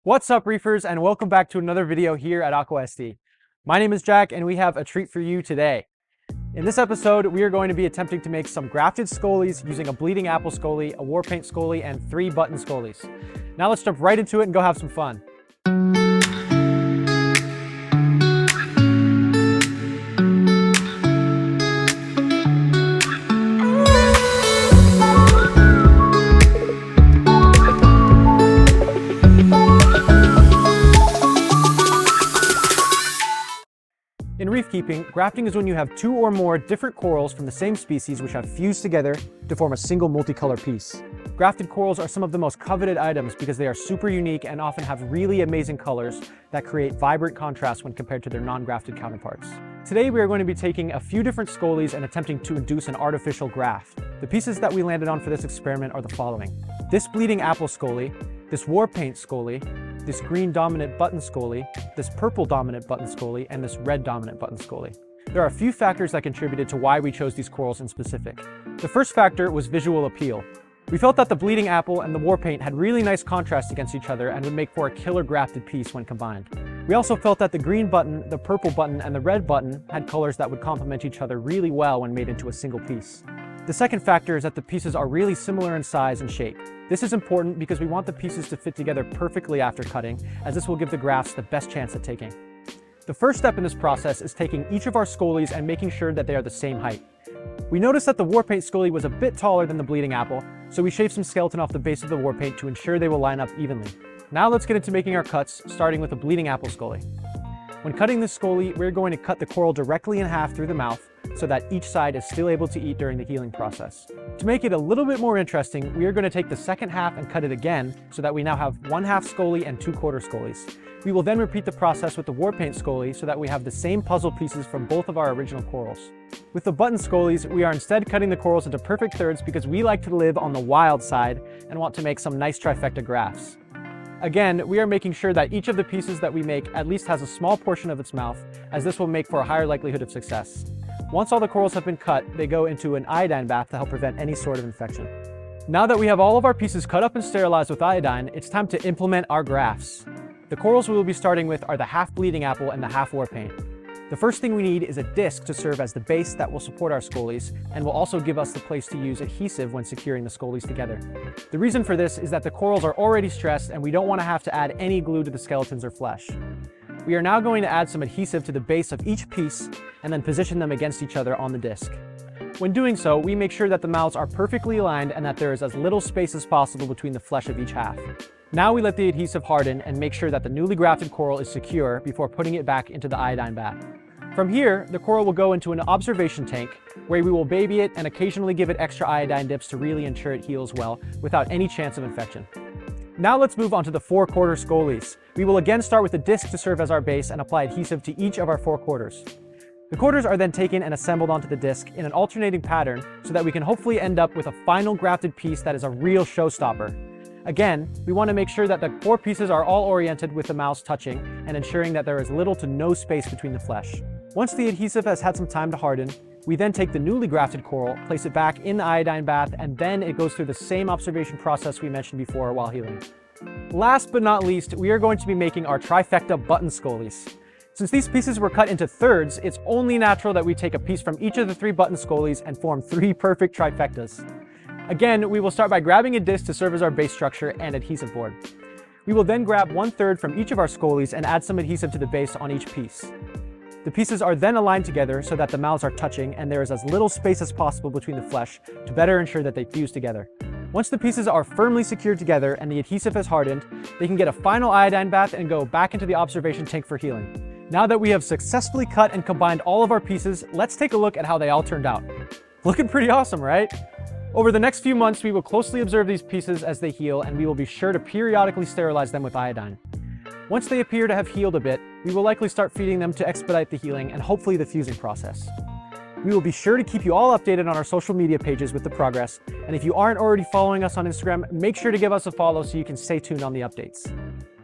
What's up, reefers, and welcome back to another video here at Aqua SD. My name is Jack, and we have a treat for you today. In this episode, we are going to be attempting to make some grafted Scolys using a bleeding apple Scoly, a war paint Scoly, and 3 button Scolys. Now let's jump right into it and go have some fun. In reef keeping, grafting is when you have 2 or more different corals from the same species which have fused together to form a single multicolor piece. Grafted corals are some of the most coveted items because they are super unique and often have really amazing colors that create vibrant contrast when compared to their non-grafted counterparts. Today we are going to be taking a few different Scolys and attempting to induce an artificial graft. The pieces that we landed on for this experiment are the following: this bleeding apple Scoly, this war paint Scoly, this green dominant button Scoly, this purple dominant button Scoly, and this red dominant button Scoly. There are a few factors that contributed to why we chose these corals in specific. The first factor was visual appeal. We felt that the bleeding apple and the war paint had really nice contrast against each other and would make for a killer grafted piece when combined. We also felt that the green button, the purple button, and the red button had colors that would complement each other really well when made into a single piece. The second factor is that the pieces are really similar in size and shape. This is important because we want the pieces to fit together perfectly after cutting, as this will give the grafts the best chance at taking. The first step in this process is taking each of our Scolys and making sure that they are the same height. We noticed that the war paint Scoly was a bit taller than the bleeding apple, so we shaved some skeleton off the base of the war paint to ensure they will line up evenly. Now let's get into making our cuts, starting with the bleeding apple Scoly. When cutting this Scoly, we're going to cut the coral directly in half through the mouth so that each side is still able to eat during the healing process. To make it a little bit more interesting, we are going to take the second half and cut it again so that we now have 1/2 Scoly and 2/4 Scolys. We will then repeat the process with the war paint Scoly so that we have the same puzzle pieces from both of our original corals. With the button Scolys, we are instead cutting the corals into perfect thirds because we like to live on the wild side and want to make some nice trifecta grafts. Again, we are making sure that each of the pieces that we make at least has a small portion of its mouth, as this will make for a higher likelihood of success. Once all the corals have been cut, they go into an iodine bath to help prevent any sort of infection. Now that we have all of our pieces cut up and sterilized with iodine, it's time to implement our grafts. The corals we will be starting with are the half bleeding apple and the half war paint. The first thing we need is a disc to serve as the base that will support our Scolys and will also give us the place to use adhesive when securing the Scolys together. The reason for this is that the corals are already stressed and we don't want to have to add any glue to the skeletons or flesh. We are now going to add some adhesive to the base of each piece and then position them against each other on the disc. When doing so, we make sure that the mouths are perfectly aligned and that there is as little space as possible between the flesh of each half. Now we let the adhesive harden and make sure that the newly grafted coral is secure before putting it back into the iodine bath. From here, the coral will go into an observation tank where we will baby it and occasionally give it extra iodine dips to really ensure it heals well without any chance of infection. Now let's move on to the 4/4 Scolys. We will again start with a disc to serve as our base and apply adhesive to each of our 4 quarters. The quarters are then taken and assembled onto the disc in an alternating pattern so that we can hopefully end up with a final grafted piece that is a real showstopper. Again, we want to make sure that the 4 pieces are all oriented with the mouths touching and ensuring that there is little to no space between the flesh. Once the adhesive has had some time to harden, we then take the newly grafted coral, place it back in the iodine bath, and then it goes through the same observation process we mentioned before while healing. Last but not least, we are going to be making our trifecta button Scolys. Since these pieces were cut into thirds, it's only natural that we take a piece from each of the 3 button Scolys and form 3 perfect trifectas. Again, we will start by grabbing a disc to serve as our base structure and adhesive board. We will then grab 1/3 from each of our Scolys and add some adhesive to the base on each piece. The pieces are then aligned together so that the mouths are touching and there is as little space as possible between the flesh to better ensure that they fuse together. Once the pieces are firmly secured together and the adhesive has hardened, they can get a final iodine bath and go back into the observation tank for healing. Now that we have successfully cut and combined all of our pieces, let's take a look at how they all turned out. Looking pretty awesome, right? Over the next few months, we will closely observe these pieces as they heal, and we will be sure to periodically sterilize them with iodine. Once they appear to have healed a bit, we will likely start feeding them to expedite the healing and hopefully the fusing process. We will be sure to keep you all updated on our social media pages with the progress, and if you aren't already following us on Instagram, make sure to give us a follow so you can stay tuned on the updates.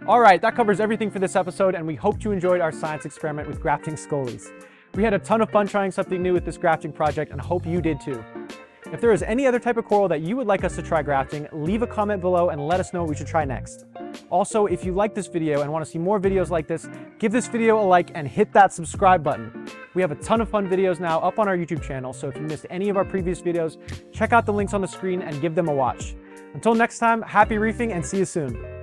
Alright, that covers everything for this episode, and we hope you enjoyed our science experiment with grafting Scolys. We had a ton of fun trying something new with this grafting project and hope you did too. If there is any other type of coral that you would like us to try grafting, leave a comment below and let us know what we should try next. Also, if you like this video and want to see more videos like this, give this video a like and hit that subscribe button. We have a ton of fun videos now up on our YouTube channel, so if you missed any of our previous videos, check out the links on the screen and give them a watch. Until next time, happy reefing and see you soon.